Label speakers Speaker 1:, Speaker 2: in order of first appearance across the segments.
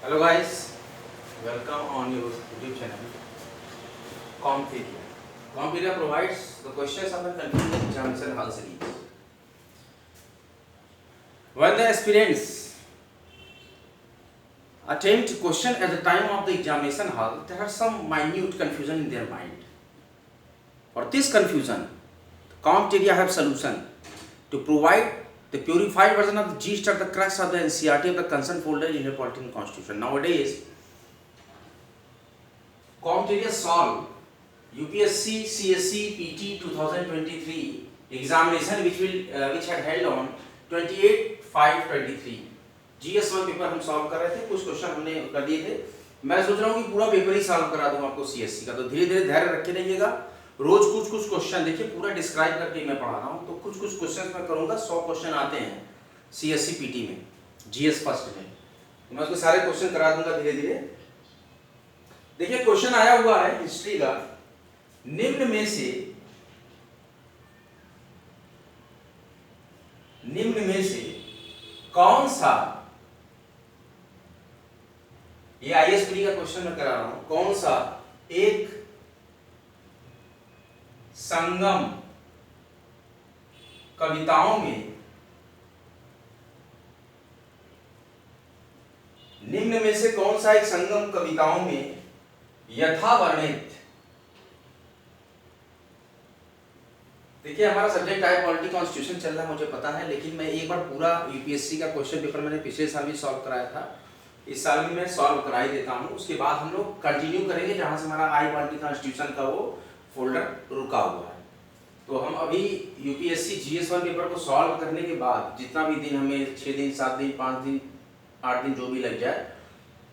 Speaker 1: Hello guys, welcome on your YouTube channel Compedia. Compedia provides the questions of a continuous examination hall series. When the aspirants attempt question at the time of the examination hall, there are some minute confusion in their mind. For this confusion, Compedia have solution to provide the purified version of the gist of the crux of the NCERT of the concerned folder in the Political Constitution. Nowadays, Compedia solve UPSC CSC PT 2023 examination which had held on 28/5/23 GS1 paper हम solve कर रहे थे। कुछ question हमने कर दिए थे। मैं सोच रहा हूँ कि पूरा पेपर ही सॉल्व करा दूँ आपको CSC का, तो धीरे धीरे धैर्य रखे रहिएगा। रोज कुछ कुछ क्वेश्चन देखिए, पूरा डिस्क्राइब करके मैं पढ़ा रहा हूँ, तो कुछ कुछ क्वेश्चन मैं करूँगा। 100 क्वेश्चन आते हैं CSC PT में, GS फर्स्ट में, तो मैं उसको सारे क्वेश्चन करा दूंगा धीरे धीरे। देखिए क्वेश्चन आया हुआ है हिस्ट्री का, निम्न में से कौन सा, ये ISPD का क्वेश्चन मैं करा रहा हूं, कौन सा एक संगम कविताओं में, निम्न में से कौन सा एक संगम कविताओं में यथावर्णित। देखिए हमारा सब्जेक्ट है पॉलिटिकल कॉन्स्टिट्यूशन चल रहा है, मुझे पता है, लेकिन मैं एक बार पूरा यूपीएससी का क्वेश्चन पेपर मैंने पिछले साल भी सॉल्व कराया था, इस साल भी मैं सॉल्व करा ही देता हूं। उसके बाद हम लोग कंटिन्यू करेंगे जहां से हमारा आई पॉलिटिकल कॉन्स्टिट्यूशन का वो फोल्डर रुका हुआ है। तो हम अभी यूपीएससी GS1 पेपर को सॉल्व करने के बाद जितना भी दिन हमें 6 दिन 7 दिन 5 दिन 8 दिन जो भी लग जाए,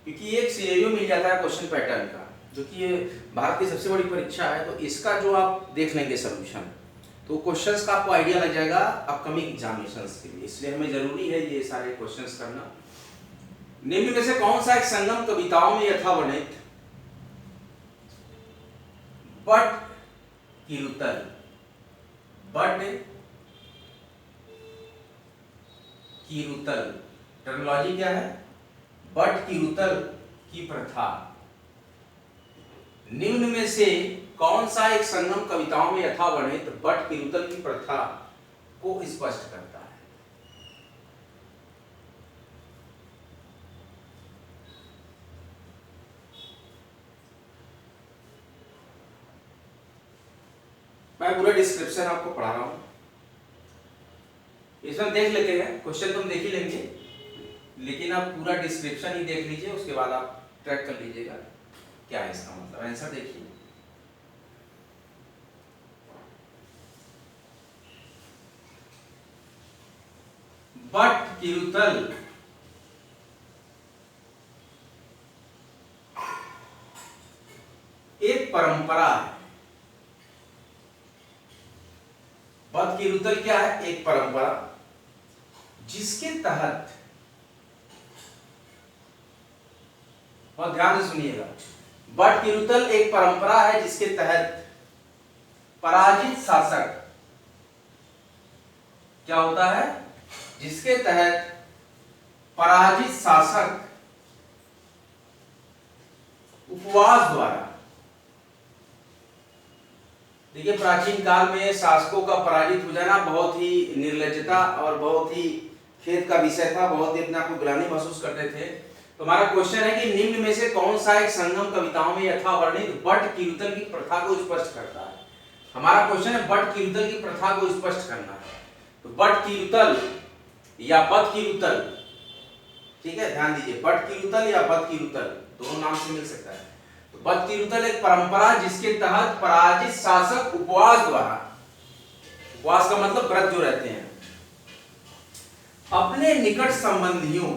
Speaker 1: क्योंकि एक सिनेरियो मिल जाता है क्वेश्चन पैटर्न का, जो कि ये भारत की सबसे बड़ी परीक्षा है, तो इसका जो आप देख लेंगे सोल्यूशन, तो क्वेश्चंस का आपको आइडिया लग जाएगा अपकमिंग एग्जामिनेशंस के लिए। इसलिए हमें जरूरी है ये सारे क्वेश्चंस करना। निम्न में से कौन सा एक संगम कविताओं में यथावर्णित बट किरुतल, बट किरुतल टर्मिनोलॉजी क्या है, बट किरुतल की प्रथा, निम्न में से कौन सा एक संगम कविताओं में यथावर्णित बट किरुतल की प्रथा को स्पष्ट करता है। मैं पूरा डिस्क्रिप्शन आपको पढ़ा रहा हूं, इसमें देख लेते हैं, क्वेश्चन तुम देख ही लेंगे, लेकिन आप पूरा डिस्क्रिप्शन ही देख लीजिए, उसके बाद आप ट्रैक कर लीजिएगा क्या है इसका मतलब। आंसर देखिए, बट किरुतल एक परंपरा है। बट किरुतल क्या है, एक परंपरा जिसके तहत, बहुत ध्यान से सुनिएगा, बट किरुतल एक परंपरा है जिसके तहत पराजित शासक, क्या होता है, जिसके तहत पराजित शासक उपवास द्वारा, देखिए प्राचीन काल में शासकों का पराजित हो जाना बहुत ही निर्लज्जता और बहुत ही खेद का विषय था, बहुत ही अपने आप को ग्लानि महसूस करते थे। तो हमारा क्वेश्चन है कि निम्न में से कौन सा एक संगम कविताओं में यथावर्णित बट किरुतल की प्रथा को स्पष्ट करता है। हमारा क्वेश्चन है बट किरुतल की प्रथा को स्पष्ट करना है, तो बट किरुतल या बद किरुतल, ठीक है, ध्यान दीजिए, बट किरुतल या बद किरुतल दोनों नाम से मिल सकता है। तो बद किरुतल एक परंपरा जिसके तहत पराजित शासक उपवास द्वारा, उपवास का मतलब व्रत जो रहते हैं, अपने निकट संबंधियों,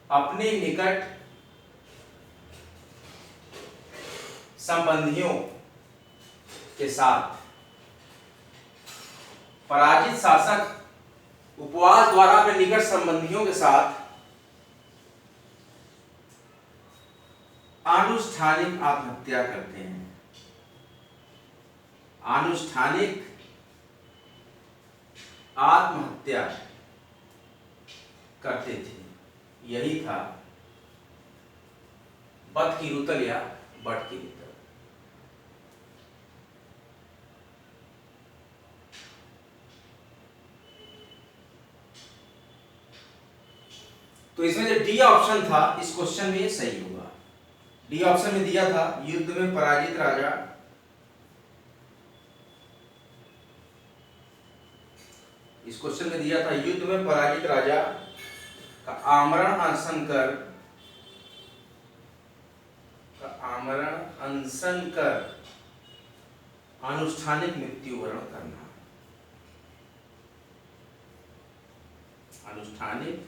Speaker 1: अपने निकट संबंधियों के साथ, पराजित शासक उपवास द्वारा अपने निकट संबंधियों के साथ आनुष्ठानिक आत्महत्या करते हैं। आनुष्ठानिक आत्महत्या करते थे। यही था बत की रुतल या बट की रुतल। तो इसमें जो डी ऑप्शन था इस क्वेश्चन में सही होगा। डी ऑप्शन में दिया था युद्ध में पराजित राजा, इस क्वेश्चन में दिया था युद्ध में पराजित राजा का आमरण अनशन कर आनुष्ठानिक मृत्युवरण करना, अनुष्ठानिक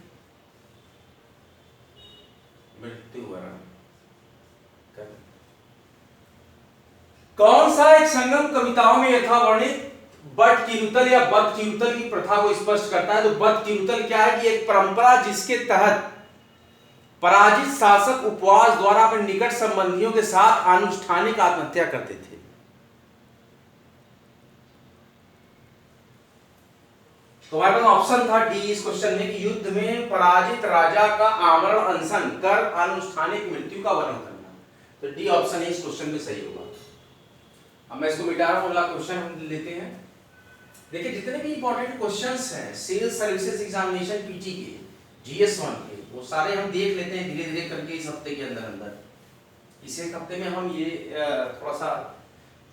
Speaker 1: मृत्युवरण करना। कौन सा एक संगम कविताओं में यथावर्णित बट की रुतल या बत की रुतल की प्रथा को स्पष्ट करता है? तो बत की रुतल क्या है कि एक परंपरा जिसके तहत पराजित शासक उपवास द्वारा अपने निकट संबंधियों के साथ आनुष्ठानिक आत्महत्या करते थे। तो हमारे पास ऑप्शन था डी इस क्वेश्चन में कि युद्ध में पराजित राजा का आमरण अनशन कर आनुष्ठानिक मृत्यु का वर्णन करना। तो डी ऑप्शन इस क्वेश्चन में सही होगा। अब मैं इसको मिटा रहा हूं, अगला क्वेश्चन हम लेते हैं। देखिए जितने भी इंपॉर्टेंट क्वेश्चंस हैं सेल सर्विसेज एग्जामिनेशन पीटी के, जीएस1 के, वो सारे हम देख लेते हैं धीरे धीरे करके इस हफ्ते के अंदर अंदर। इस एक हफ्ते में हम ये थोड़ा सा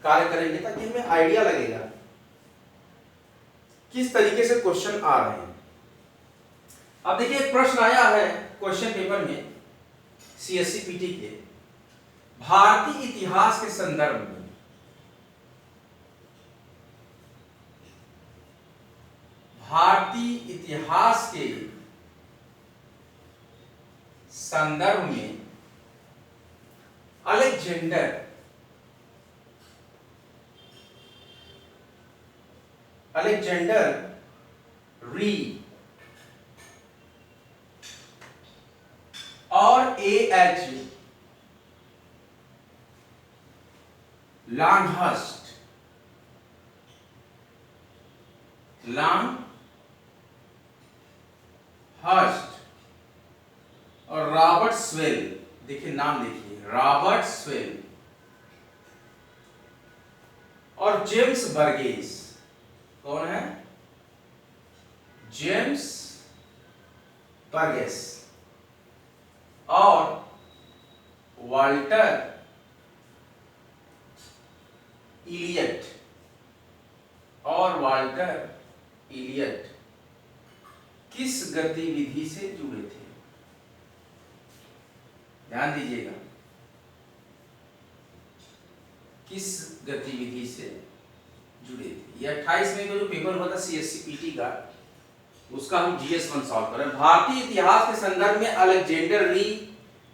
Speaker 1: कार्य करेंगे ताकि हमें आइडिया लगेगा किस तरीके से क्वेश्चन आ रहे हैं। अब देखिए एक प्रश्न आया है क्वेश्चन पेपर में सीएससी पीटी के, भारतीय इतिहास के संदर्भ में भारतीय इतिहास के संदर्भ में अलेक्जेंडर री और A.H. लॉन्गहर्स्ट और रॉबर्ट स्वेल, देखिए नाम देखिए, रॉबर्ट स्वेल और जेम्स बर्गेस। कौन है? जेम्स बर्गेस और वाल्टर इलियट किस गतिविधि से जुड़े थे? ध्यान दीजिएगा, किस गतिविधि से जुड़े थे। ये 28 मई को जो पेपर हुआ था सीएससी पीटी का, उसका हम जीएस1 सॉल्व कर रहे हैं। भारतीय इतिहास के संदर्भ में Alexander Rea,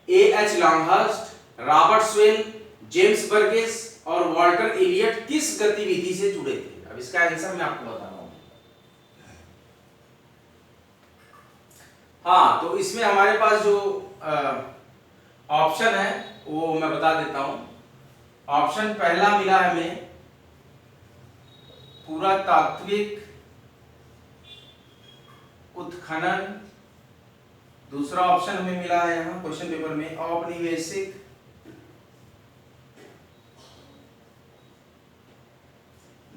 Speaker 1: A.H. Longhurst, Robert Sewell, James Burgess और वाल्टर इलियट किस गतिविधि से जुड़े थे? अब इसका आंसर मैं आपको बता रहा हूं। हाँ, तो इसमें हमारे पास जो ऑप्शन है वो मैं बता देता हूं। ऑप्शन पहला मिला है हमें पुरातात्विक उत्खनन, दूसरा ऑप्शन हमें मिला है यहाँ क्वेश्चन पेपर में औपनिवेशिक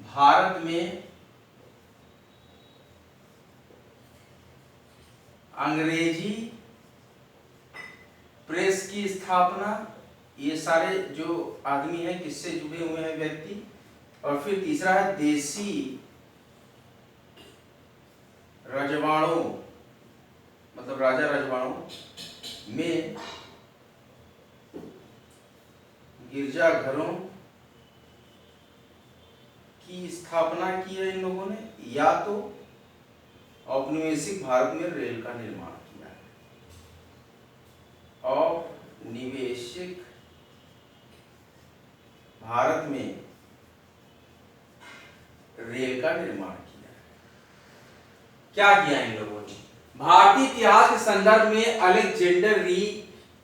Speaker 1: भारत में अंग्रेजी प्रेस की स्थापना। ये सारे जो आदमी हैं किससे जुड़े हुए हैं व्यक्ति। और फिर तीसरा है देसी रजवाड़ों, मतलब राजा रजवाड़ों में गिरजाघरों की स्थापना की है इन लोगों ने, या तो औपनिवेशिक भारत में रेल का निर्माण किया है। औपनिवेशिक भारत में रेल का निर्माण किया है। क्या किया इन लोगों ने? भारतीय इतिहास के संदर्भ में Alexander Rea,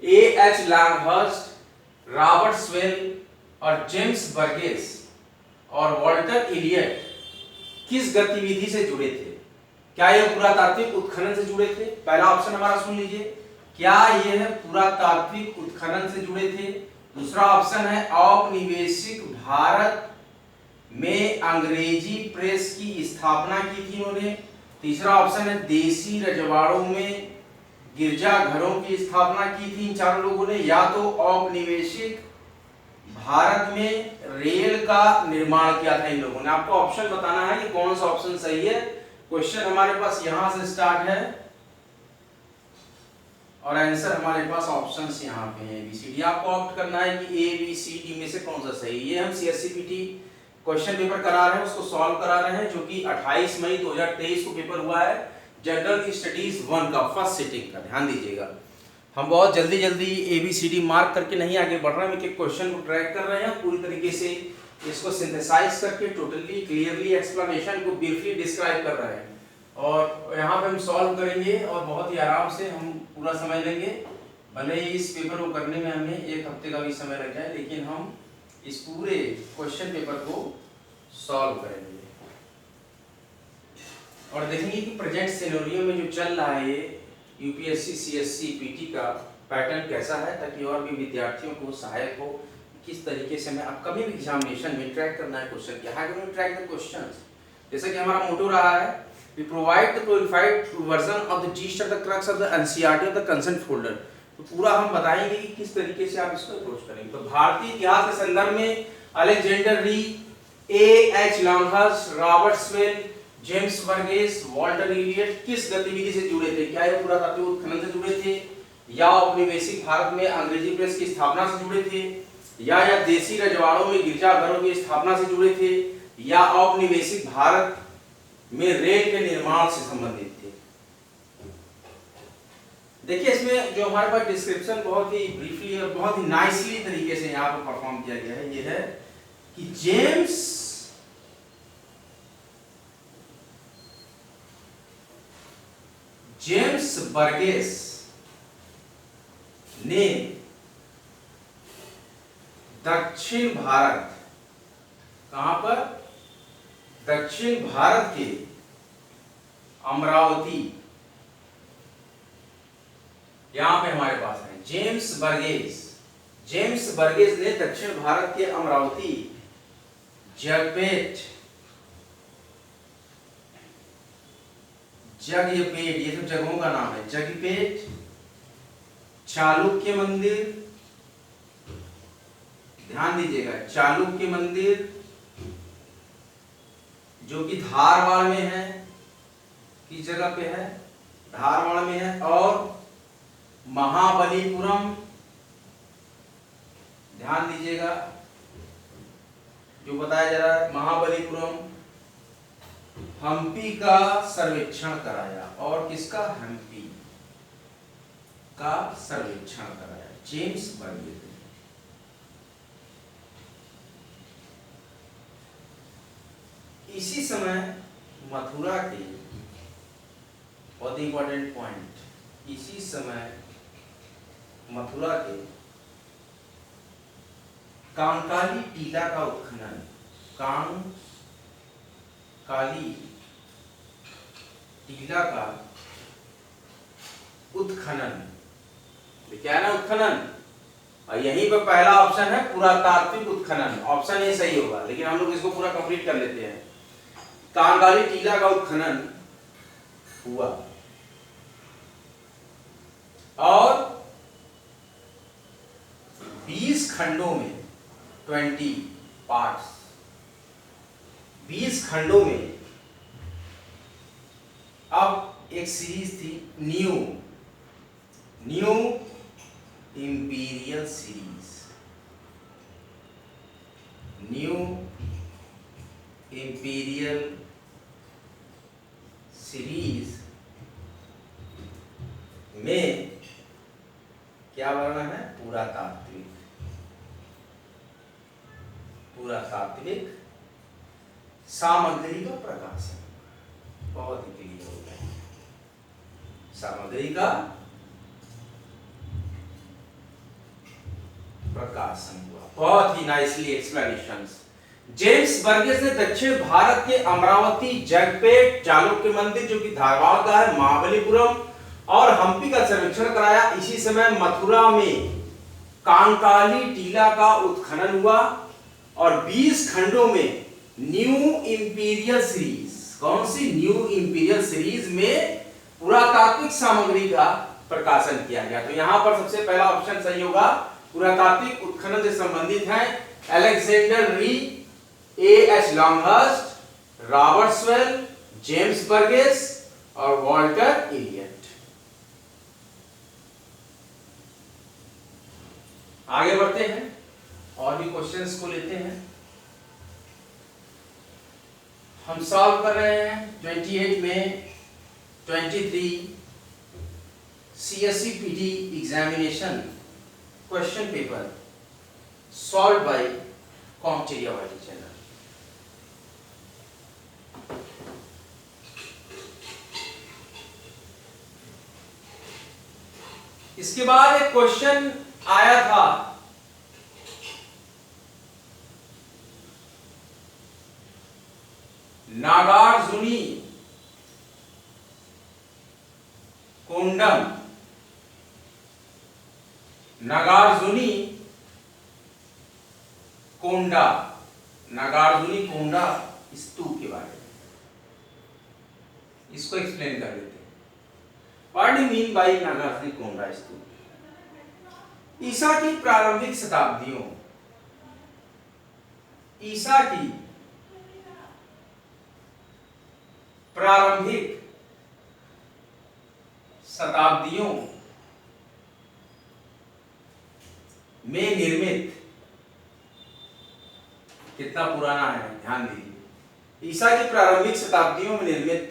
Speaker 1: A.H. Longhurst, Robert swell और जेम्स बर्गेस और वाल्टर इलियट किस गतिविधि से जुड़े थे? क्या ये पुरातात्विक उत्खनन से जुड़े थे? पहला ऑप्शन हमारा सुन लीजिए, क्या यह पुरातात्विक उत्खनन से जुड़े थे? दूसरा ऑप्शन है औपनिवेशिक भारत में अंग्रेजी प्रेस की स्थापना की थी उन्होंने। तीसरा ऑप्शन है देसी रजवाड़ों में गिरजाघरों की स्थापना की थी इन चारों लोगों ने, या तो औपनिवेशिक भारत में रेल का निर्माण किया था इन लोगों ने। आपको ऑप्शन बताना है कि कौन सा ऑप्शन सही है। क्वेश्चन हमारे पास यहां से स्टार्ट है और आंसर हमारे पास ऑप्शंस यहाँ पे हैं ABCD। आपको ऑप्ट करना है कि ABCD में से कौन सा सही है। ये हम CSCPT क्वेश्चन पेपर करा रहे हैं, उसको सॉल्व करा रहे हैं, जो कि 28 मई 2023 को पेपर हुआ है जनरल स्टडीज 1 का फर्स्ट सिटिंग का। ध्यान दीजिएगा, हम बहुत जल्दी जल्दी ABCD मार्क करके नहीं आगे बढ़ रहे हैं, एक एक क्वेश्चन को ट्रैक कर रहे हैं, पूरी तरीके से इसको सिंथेसाइज करके टोटली क्लियरली एक्सप्लेनेशन को ब्रीफली डिस्क्राइब कर रहे हैं और यहाँ पे हम सॉल्व करेंगे और बहुत ही आराम से हम पूरा समय लेंगे। भले ही इस पेपर को करने में हमें 1 हफ्ते का भी समय लग जाए, लेकिन हम इस पूरे क्वेश्चन पेपर को सॉल्व करेंगे और देखेंगे कि प्रेजेंट सिनेरियो में जो चल रहा है UPSC CSC PT का पैटर्न कैसा है, ताकि और भी विद्यार्थियों को सहायक हो किस तरीके से हमें अपकमिंग एग्जामिनेशन में ट्रैक करना है क्वेश्चन क्या है, ट्रैक द क्वेश्चंस। जैसा कि हमारा मोटो रहा है, we provide the qualified version of the gist of the crux of the NCERT of the concerned folder। तो पूरा हम बताएंगे कि किस तरीके से आप इसको अप्रोच करेंगे। तो भारतीय इतिहास के संदर्भ में Alexander Rea, A.H. Longhurst, Robert Sewell, James Burgess, Walter Elliot किस गतिविधि से जुड़े थे? क्या ये पुरातात्विक उत्खनन से जुड़े थे, या औपनिवेशिक भारत में अंग्रेजी प्रेस की स्थापना से जुड़े थे, या देसी रजवाड़ों में गिरजाघरों की स्थापना से जुड़े थे, या औपनिवेशिक भारत में रेल के निर्माण से संबंधित थे? देखिए, इसमें जो हमारे पास डिस्क्रिप्शन बहुत ही ब्रीफली और बहुत ही नाइसली तरीके से यहाँ पर परफॉर्म किया गया है, ये है कि जेम्स बर्गेस ने दक्षिण भारत, कहां पर? दक्षिण भारत के अमरावती, यहां पे हमारे पास है जेम्स बर्गेस ने दक्षिण भारत के अमरावती, जगपेट, ये सब जगहों का नाम है, जगपेट, चालुक्य मंदिर, ध्यान दीजिएगा, चालुक्य मंदिर जो कि धारवाड़ में है, किस जगह पे है? धारवाड़ में है, और महाबलीपुरम, ध्यान दीजिएगा, जो बताया जा रहा है महाबलीपुरम, हम्पी का सर्वेक्षण कराया। और किसका? हम्पी का सर्वेक्षण कराया जेम्स बर्गेस ने। इसी समय मथुरा के, बहुत इंपॉर्टेंट पॉइंट, इसी समय मथुरा के कांकाली टीला का उत्खनन, कांकाली टीला का उत्खनन, क्या है ना उत्खनन, और यहीं पर पहला ऑप्शन है पुरातात्विक उत्खनन, ऑप्शन ए सही होगा, लेकिन हम लोग इसको पूरा कंप्लीट कर लेते हैं। कांकाली टीला का उत्खनन हुआ और 20 खंडों में, 20 पार्ट्स, 20 खंडों में, अब एक सीरीज थी new imperial series, new imperial series में क्या वर्णन है? पुरातात्विक सामग्री का प्रकाशन, बहुत ही क्लियर हो गया, सामग्री का प्रकाशन हुआ, बहुत ही नाइसली एक्सप्लेनेशंस। जेम्स बर्गेस ने दक्षिण भारत के अमरावती, जगपेट, चालुक्य मंदिर जो कि धारवाड़ का है, महाबलीपुरम और हम्पी का सर्वेक्षण कराया। इसी समय मथुरा में कांकाली टीला का उत्खनन हुआ और 20 खंडों में न्यू इंपीरियल सीरीज, कौन सी न्यू इंपीरियल सीरीज में पुरातात्विक सामग्री का प्रकाशन किया गया। तो यहां पर सबसे पहला ऑप्शन सही होगा, पुरातात्विक उत्खनन से संबंधित है Alexander Rea, A.H. Longhurst, Robert Sewell, James Burgess और वॉल्टर इलियट। आगे बढ़ते हैं और भी क्वेश्चंस को लेते हैं। हम सॉल्व कर रहे हैं 28 में 23 CSE PD examination question paper solve by कॉम्टेरिया वाली चैनल। इसके बाद एक क्वेश्चन आया था नागार्जुनी कोंडम, नागार्जुनी कोंडा, नागार्जुनी कोंडा स्तूप के बारे में, इसको एक्सप्लेन कर देते हैं। What do mean by Nagarjuni Konda stupa? ईसा की प्रारंभिक शताब्दियों, ईसा की प्रारंभिक शताब्दियों में निर्मित, कितना पुराना है ध्यान दीजिए, ईसा की प्रारंभिक शताब्दियों में निर्मित,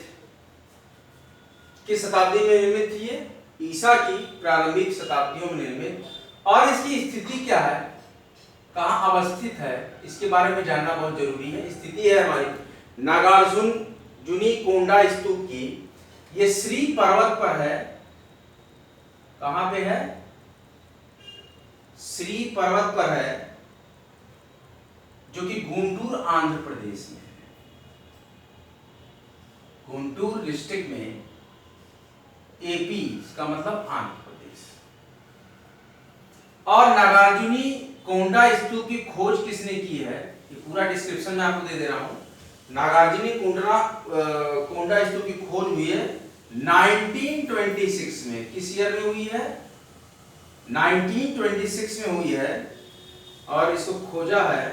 Speaker 1: किस शताब्दी में निर्मित थी ये? ईसा की प्रारंभिक शताब्दियों में निर्मित। और इसकी स्थिति क्या है, कहां अवस्थित है, इसके बारे में जानना बहुत जरूरी है। स्थिति है हमारी नागार्जुनी कोंडा स्तूप की, ये श्री पर्वत पर है। कहां पे है? श्री पर्वत पर है, जो कि गुंटूर आंध्र प्रदेश में है। गुंटूर डिस्ट्रिक्ट में, एपी का मतलब आंध्र प्रदेश। और नागार्जुनी कोंडा स्तूप की खोज किसने की है, ये पूरा डिस्क्रिप्शन मैं आपको दे दे रहा हूं। नागार्जुनी कोंडा स्तूप की खोज हुई है 1926 में। किस ईयर में हुई है? 1926 में हुई है। और इसको खोजा है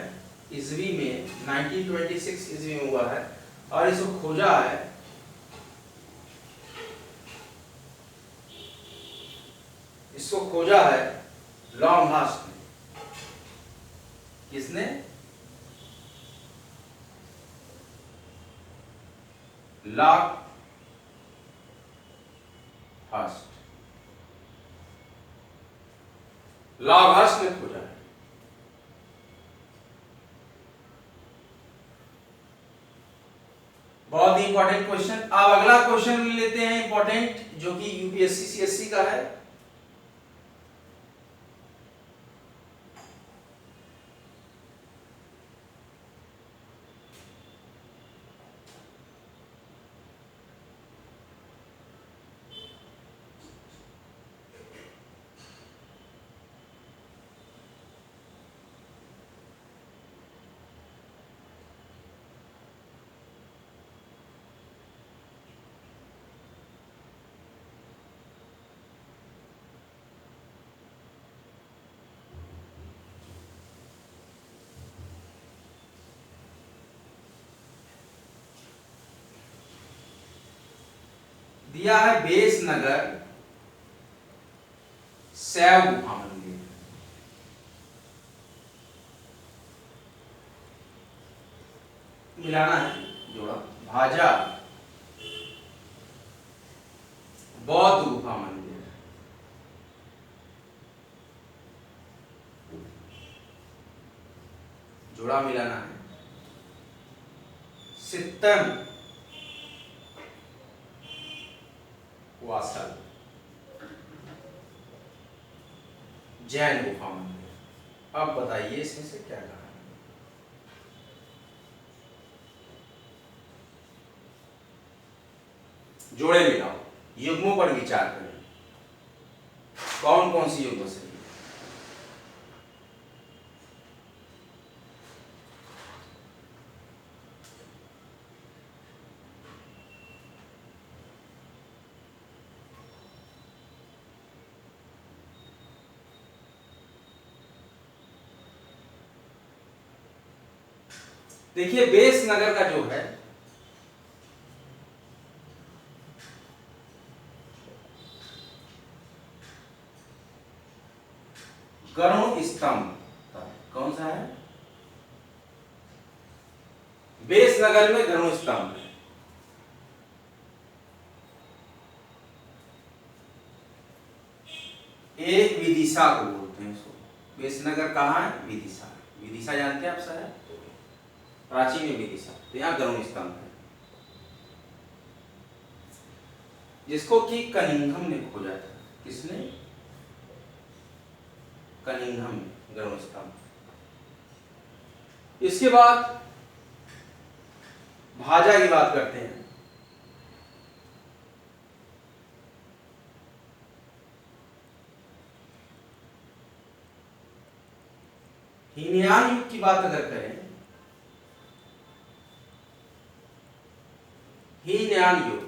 Speaker 1: ईस्वी में, 1926 ईस्वी में हुआ है। और इसको खोजा है लॉन्गहर्स्ट ने। किसने? लॉन्गहर्स्ट ने खोजा है। बहुत ही इंपॉर्टेंट क्वेश्चन। अब अगला क्वेश्चन लेते हैं इंपॉर्टेंट, जो कि यूपीएससी सीएससी का है। दिया है बेस नगर शैव गुफा मंदिर। मिलाना है जोड़ा। भाजा बौद्ध गुफा मंदिर, जोड़ा मिलाना है। सित्तन वासल जैन गुफा मंदिर। अब बताइए इसमें से क्या कहा है? जोड़े मिलाओ, युग्मों पर विचार करें, कौन कौन सी युग्म सही है। देखिए बेस नगर का जो है गरुण स्तंभ, कौन सा है, बेस नगर में गरुण स्तंभ है। एक विदिशा को बोलते हैं इसको, बेस नगर कहाँ है, विदिशा, विदिशा जानते हैं आप सर, प्राचीन में विदिशा, तो यहाँ गरुण स्तंभ है, जिसको कि कनिंघम ने खोजा था। किसने, कनिंघम ने गरुण स्तंभ। इसके बाद भाजा की बात करते हैं। हीनयान युग की बात अगर करें, हीनयान युग,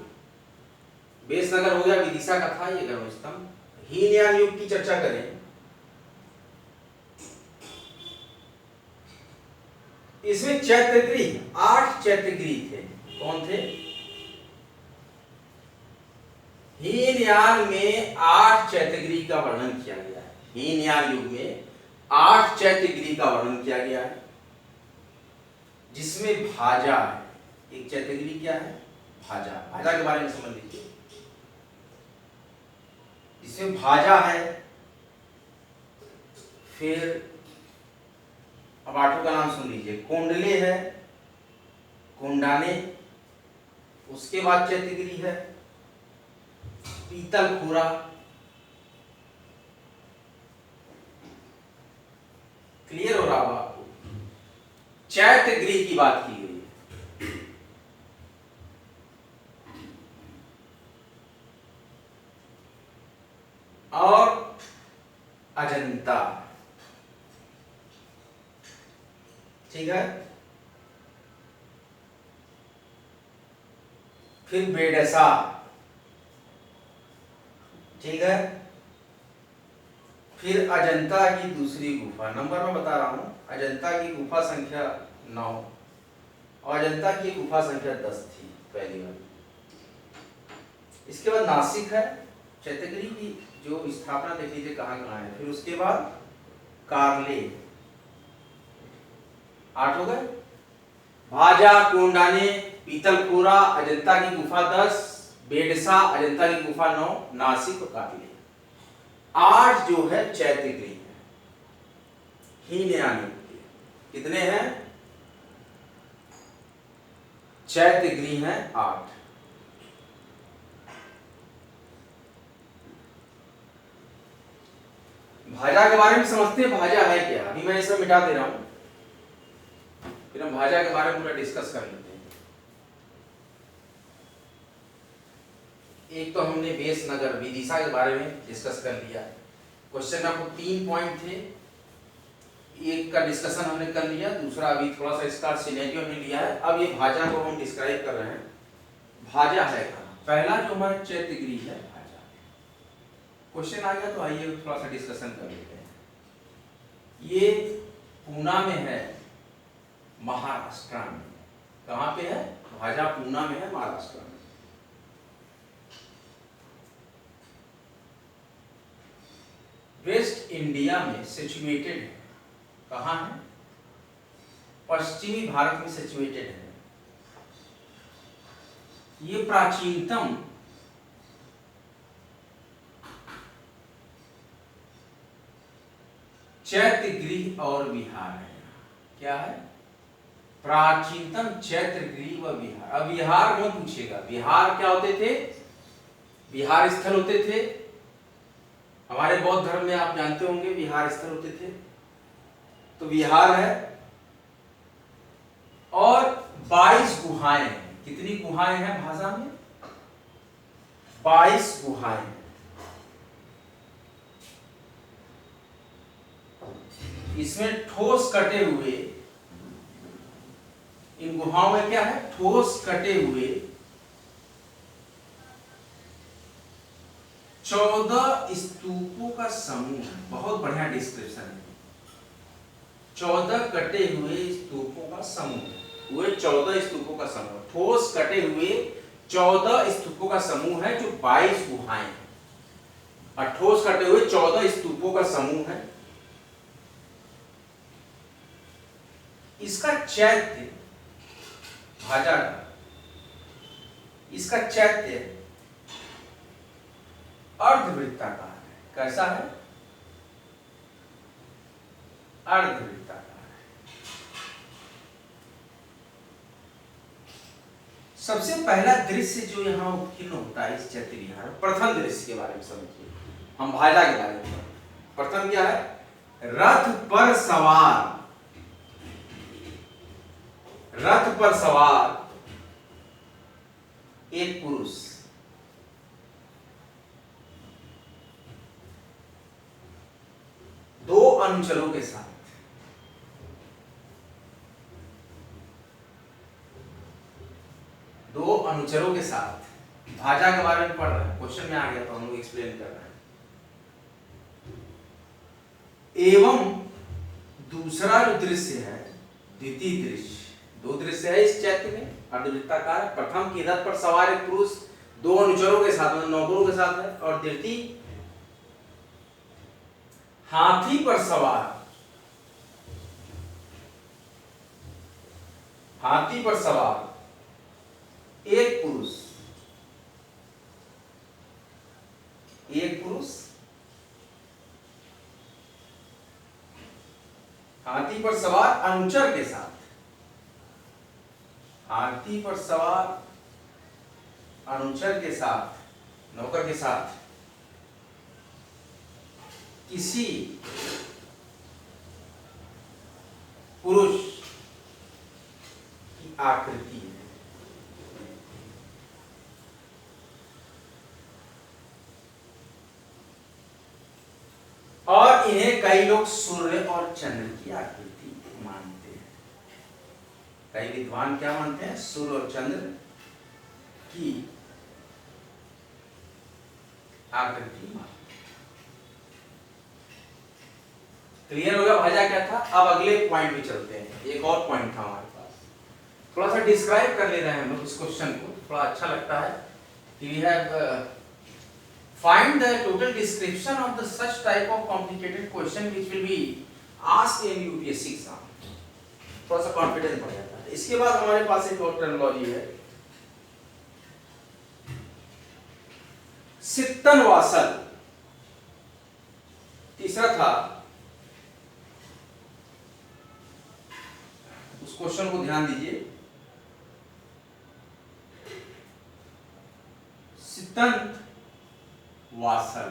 Speaker 1: बेस नगर हो गया, विदिशा का था ये गरुण स्तंभ। हीनयान युग की चर्चा करें, इसमें चैत्यगृह, 8 चैत्यगृह थे। कौन थे, हीनयान में 8 चैत्यगृह का वर्णन किया गया है। हीनयान युग में 8 चैत्यगृह का वर्णन किया गया है, जिसमें भाजा है। एक चैत्यगृह क्या है, भाजा, भाजा के बारे में समझ लीजिए। इसमें भाजा है, फिर अब 8 का नाम सुन लीजिए, कोंडले है, कोंडाने, उसके बाद चैत्यगृह है, पीतल खुरा, क्लियर हो रहा होगा आपको, चैत्यगृह की बात की गई है। और अजंता, ठीक है, फिर बेडसा, ठीक है, फिर अजंता की दूसरी गुफा, नंबर में बता रहा हूं, अजंता की गुफा संख्या 9 और अजंता की गुफा संख्या 10 थी पहली वाली। इसके बाद नासिक है, चैत्यगृह की जो स्थापना देख लीजिए कहाँ कहाँ है। फिर उसके बाद कार्ले, 8 हो गए, भाजा, कोंडाने, पीतलखोरा, अजंता की गुफा 10, बेडसा, अजंता की गुफा 9, नासिक और कार्ले, 8 जो है चैत्यगृह है। हीनयान युग कितने हैं, चैत्यगृह हैं 8। भाजा के बारे में समझते हैं, भाजा है क्या, अभी मैं इसे मिटा दे रहा हूं, फिर हम भाजा के बारे में पूरा डिस्कस कर लेते हैं। एक तो हमने बेस नगर विदिशा के बारे में डिस्कस कर लिया, क्वेश्चन में आपको 3 पॉइंट थे, एक का डिस्कशन हमने कर लिया, दूसरा अभी थोड़ा सा इसका सिनेरियो हमने लिया है। अब ये भाजा को हम डिस्क्राइब कर रहे हैं, भाजा है कहाँ, पहला जो हमारा चैत्यगृह है भाजा। क्वेश्चन आ गया तो आइए थोड़ा सा डिस्कशन कर लेते हैं। ये पूना में है, महाराष्ट्र में, कहाँ पे है, भाजा पूना में है, महाराष्ट्र में। वेस्ट इंडिया में सिचुएटेड है, कहाँ है, पश्चिमी भारत में सिचुएटेड है। ये प्राचीनतम चैत्यगृह और विहार है। क्या है, प्राचीनतम चैत्यगृह व विहार। अब विहार में पूछेगा, विहार क्या होते थे, विहार स्थल होते थे, हमारे बौद्ध धर्म में आप जानते होंगे विहार स्थल होते थे, तो विहार है। और 22 गुहाएं हैं, कितनी गुहाएं हैं भाषा में, 22 गुहाएं हैं। इसमें ठोस कटे हुए, इन गुहाओं में क्या है, ठोस कटे हुए 14 स्तूपों का समूह है। बहुत बढ़िया डिस्क्रिप्शन है। 14 कटे हुए स्तूपों का समूह, हुए 14 स्तूपों का समूह, ठोस कटे हुए 14 स्तूपों का समूह है जो 22 गुहाएं हैं। और ठोस कटे हुए 14 स्तूपों का समूह है। इसका चैत्य भाजा का, इसका चैत्य अर्धवृत्ताकार है। कैसा है? अर्धवृत्ताकार है। सबसे पहला दृश्य जो यहां उत्कीर्ण होता है इस चैत्य विहार, प्रथम दृश्य के बारे में समझिए। हम भाजा के बारे में, प्रथम क्या है? रथ पर सवार, रथ पर सवार एक पुरुष, दो अनुचरों के साथ, दो अनुचरों के साथ। भाजा के बारे में पढ़ रहे हैं, क्वेश्चन में आ गया तो हम लोग एक्सप्लेन कर रहे हैं। एवं दूसरा जो दृश्य है, द्वितीय दृश्य, दो दृश्य है इस चैत्य में, अर्धवृत्ताकार। प्रथम की रथ पर सवार एक पुरुष दो अनुचरों के साथ, मतलब नौकरों के साथ है। और द्वितीय हाथी पर सवार, हाथी पर सवार एक पुरुष, एक पुरुष हाथी पर सवार अनुचर के साथ, हाथी पर सवार अनुचर के साथ, नौकर के साथ किसी पुरुष की आकृति है। और इन्हें कई लोग सूर्य और चंद्र की आकृति मानते हैं। कई विद्वान क्या मानते हैं? सूर्य और चंद्र की आकृति मानते हैं। क्लियर हो गया भाजा क्या था? अब अगले पॉइंट पे चलते हैं। एक और पॉइंट था हमारे पास, थोड़ा सा डिस्क्राइब कर ले रहे हैं हम लोग इस क्वेश्चन को, थोड़ा अच्छा लगता है कि we have find the total description of the such type of complicated question which will be asked in UPSC exam। थोड़ा सा कॉन्फिडेंस बढ़ जाता है। इसके बाद हमारे पास एक और टर्मिनोलॉजी है, सित्तन वासल। तीसरा था, उस क्वेश्चन को ध्यान दीजिए, सित्तन वासल।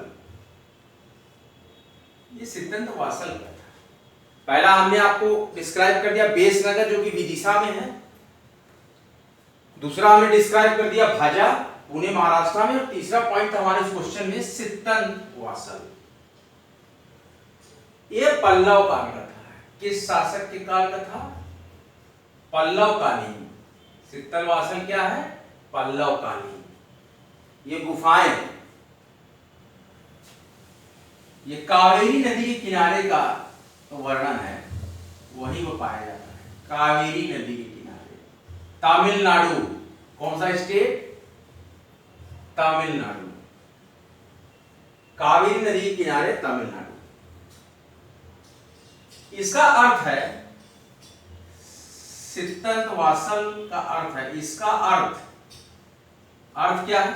Speaker 1: ये सिद्धांत वासल का था। पहला हमने आपको डिस्क्राइब कर दिया बेस नगर जो कि विदिशा में है, दूसरा हमने डिस्क्राइब कर दिया भाजा पुणे महाराष्ट्र में, और तीसरा पॉइंट था हमारे इस क्वेश्चन में सित्तन वासल। ये पल्लव काल का था। किस शासक के काल का था? पल्लव कालीन। सित्तन वासल क्या है? पल्लव कालीन। ये गुफाएं, ये कावेरी नदी के किनारे का वर्णन है, वही वो पाया जाता है, कावेरी नदी के किनारे। तमिलनाडु, कौन सा स्टेट? तमिलनाडु। कावेरी नदी के किनारे तमिलनाडु। इसका अर्थ है, सित्तन वासल का अर्थ है, इसका अर्थ क्या है?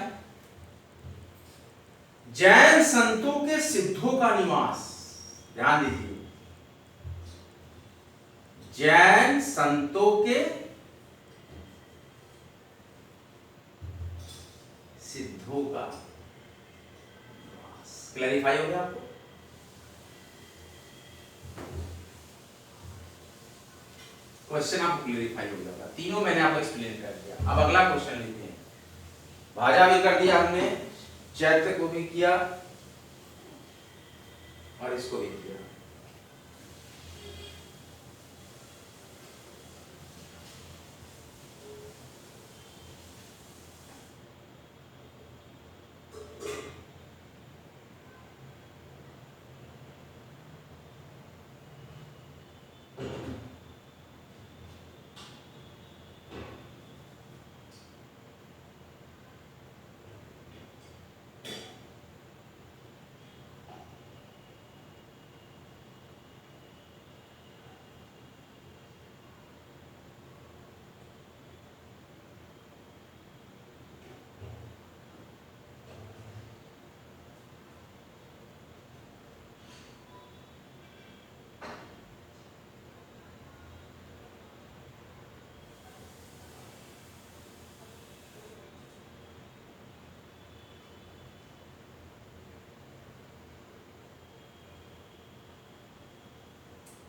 Speaker 1: जैन संतों के सिद्धों का निवास। ध्यान दीजिए, जैन संतों के सिद्धों का निवास। क्लैरिफाई हो गया आपको? क्वेश्चन आपको क्लैरिफाई हो गया? तीनों मैंने आपको एक्सप्लेन कर दिया। अब अगला क्वेश्चन लेते हैं। भाजा भी कर दिया हमने, चैत्र को भी किया और इसको भी किया।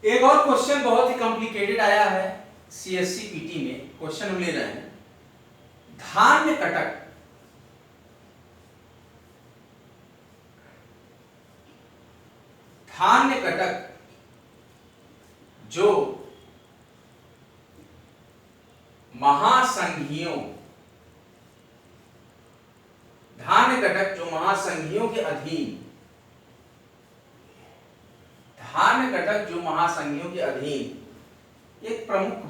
Speaker 1: एक और क्वेश्चन बहुत ही कॉम्प्लिकेटेड आया है सीएससी पीटी में। क्वेश्चन हम ले रहे हैं, धान्य कटक जो महासंघियों के अधीन एक प्रमुख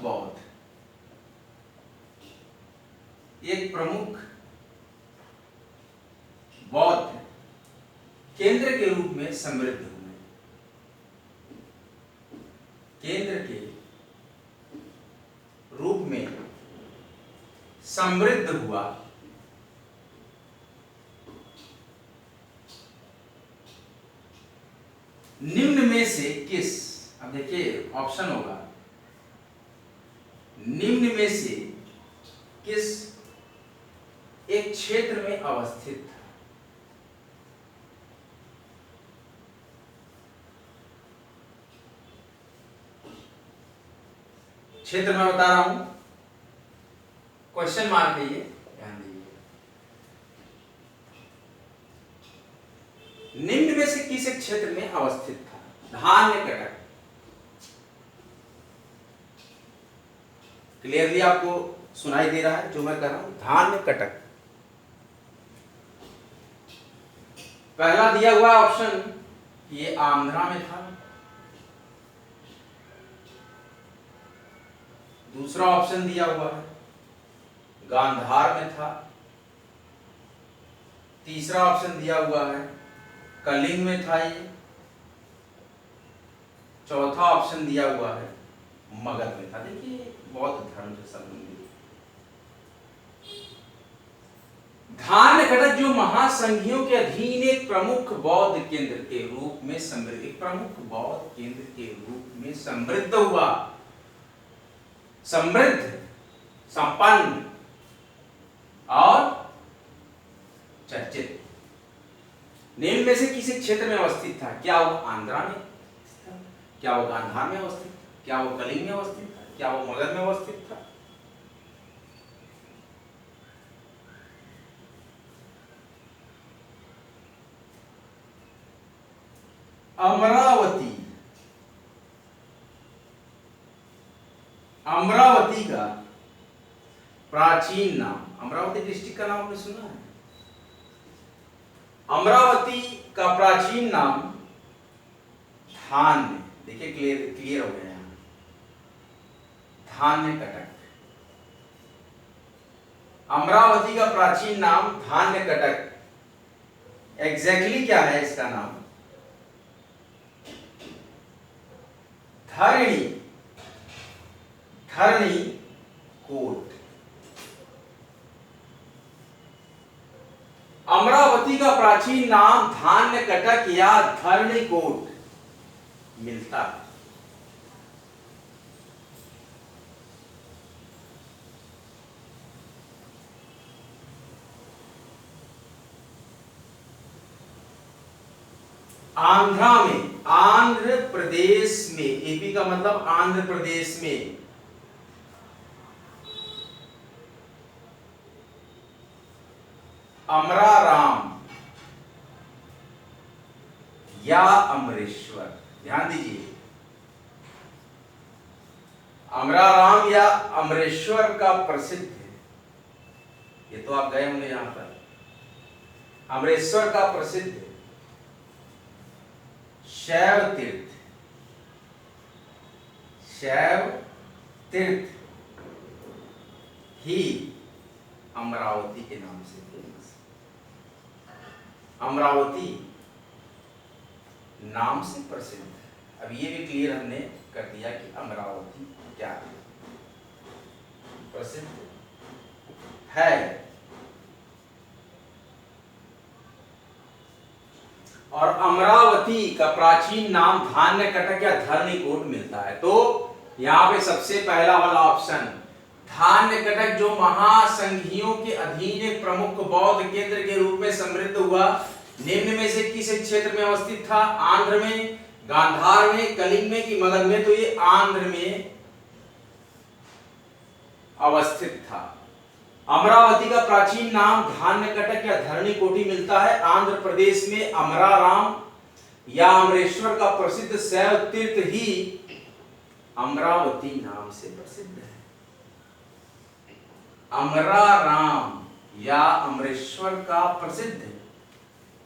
Speaker 1: बौद्ध केंद्र के रूप में समृद्ध हुए। केंद्र के रूप में समृद्ध हुआ। निम्न में से किस, अब देखिए ऑप्शन होगा, निम्न में से किस एक क्षेत्र में अवस्थित था? क्षेत्र में बता रहा हूं, क्वेश्चन मार्क है ये, ध्यान दीजिए। निम्न में से किस एक क्षेत्र में अवस्थित था? धान्य कटक। क्लियरली आपको सुनाई दे रहा है जो मैं कर रहा हूं? धान्य कटक। पहला दिया हुआ ऑप्शन ये आंध्रा में था। दूसरा ऑप्शन दिया हुआ है गांधार में था। तीसरा ऑप्शन दिया हुआ है कलिंग में था ये। चौथा ऑप्शन दिया हुआ है मगध में था। देखिए बौद्ध धर्म से संबंधित धान्य कटक जो महासंघियों के अधीन एक प्रमुख बौद्ध केंद्र के रूप में समृद्ध, एक प्रमुख बौद्ध केंद्र के रूप में समृद्ध हुआ, समृद्ध, संपन्न और चर्चित। निम्न में से किसी क्षेत्र में अवस्थित था? क्या वो आंध्रा में था? क्या वो गांधार में अवस्थित था? क्या वो कलिंग में अवस्थित था? क्या वो मगध में अवस्थित था? अमरावती का प्राचीन नाम, अमरावती डिस्ट्रिक्ट का नाम आपने सुना है? अमरावती का प्राचीन नाम धान्य, देखिए क्लियर हो गया यहां, धान्य कटक। अमरावती का प्राचीन नाम धान्य कटक। एग्जैक्टली क्या है इसका नाम? धरणी कोट। अमरावती का प्राचीन नाम धान्य कटक या धरणी कोट मिलता है। आंध्रा में, आंध्र प्रदेश में, एपी का मतलब आंध्र प्रदेश में अमराराम या अमरेश्वर, ध्यान दीजिए, अमराराम या अमरेश्वर का प्रसिद्ध, ये तो आप गए होंगे यहां पर, अमरेश्वर का प्रसिद्ध शैव तीर्थ, शैव तीर्थ ही अमरावती के नाम से फेमस, अमरावती नाम से प्रसिद्ध। अब ये भी क्लियर हमने कर दिया कि अमरावती क्या है, प्रसिद्ध है। और अमरावती का प्राचीन नाम धान्यकटक या धरणीकोट मिलता है। तो यहां पे सबसे पहला वाला ऑप्शन धान्यकटक, जो महासंघियों के अधीन एक प्रमुख बौद्ध केंद्र के रूप में समृद्ध हुआ, निम्न में से किस क्षेत्र में अवस्थित था? आंध्र में, गांधार में, कलिंग में कि मगध में? तो ये आंध्र में अवस्थित था। अमरावती का प्राचीन नाम धान्यकटक या धरणीकोटी मिलता है। आंध्र प्रदेश में अमराराम या अमरेश्वर का प्रसिद्ध शैव तीर्थ ही अमरावती नाम से प्रसिद्ध है। अमराराम या अमरेश्वर का प्रसिद्ध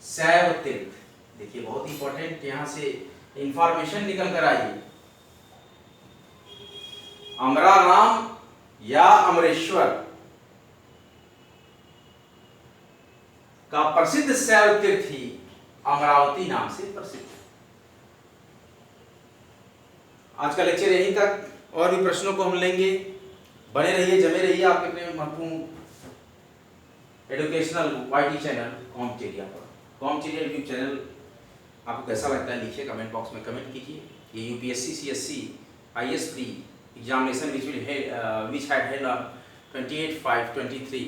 Speaker 1: शैव तीर्थ, देखिए बहुत इंपॉर्टेंट यहां से इंफॉर्मेशन निकल कर आई। अमराराम या अमरेश्वर का प्रसिद्ध शैव तीर्थ ही अमरावती नाम से प्रसिद्ध है। आज का लेक्चर यहीं तक, और भी प्रश्नों को हम लेंगे। बने रहिए, जमे रहिए आपके अपने महत्वपूर्ण एजुकेशनल वाईटी चैनल कॉम्पटेरिया पर। कॉम्पटेरिया यूट्यूब चैनल आपको कैसा लगता है लिखिए कमेंट बॉक्स में, कमेंट कीजिए। ये UPSC CSC IAS pre examination which had held on 28/5/23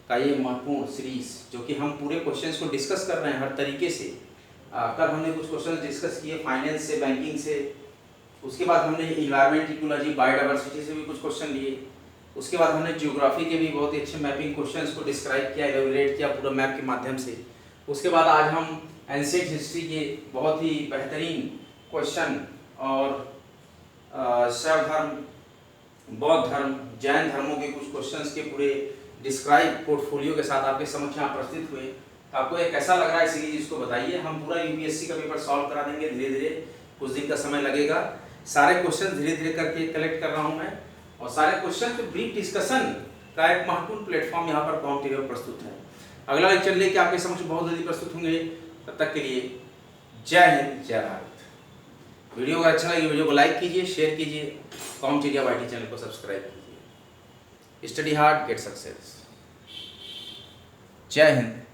Speaker 1: का ये महत्वपूर्ण सीरीज, जो कि हम पूरे क्वेश्चंस को डिस्कस कर रहे हैं हर तरीके से। कल हमने कुछ क्वेश्चन डिस्कस किए फाइनेंस से, बैंकिंग से, उसके बाद हमने इन्वायरमेंट इकोलॉजी बायोडाइवर्सिटी से भी कुछ क्वेश्चन लिए, उसके बाद हमने ज्योग्राफी के भी बहुत ही अच्छे मैपिंग क्वेश्चंस को डिस्क्राइब किया, एलैबोरेट किया पूरा मैप के माध्यम से। उसके बाद आज हम एंशिएंट हिस्ट्री के बहुत ही बेहतरीन क्वेश्चन और शैव धर्म, बौद्ध धर्म, जैन धर्मों के कुछ क्वेश्चंस के पूरे डिस्क्राइब पोर्टफोलियो के साथ आपके समक्ष यहाँ प्रस्तुत हुए। तो आपको ये कैसा लग रहा है सीरीज, इसको बताइए। हम पूरा यूपीएससी का पेपर सॉल्व करा देंगे धीरे धीरे, कुछ दिन का समय लगेगा। सारे क्वेश्चन धीरे धीरे करके कलेक्ट कर रहा हूँ मैं, और सारे क्वेश्चन पे ब्रीफ डिस्कशन का एक महत्वपूर्ण प्लेटफॉर्म यहाँ पर कॉम्पटेरिया प्रस्तुत है। अगला लेक्चर लेके आपके समक्ष बहुत जल्दी प्रस्तुत होंगे। तब तक के लिए जय हिंद, जय भारत। वीडियो अगर अच्छा लगे वीडियो को लाइक कीजिए, शेयर कीजिए, कॉम्पटेरिया वाईटी चैनल को सब्सक्राइब कीजिए। Study hard, get success. जय हिंद।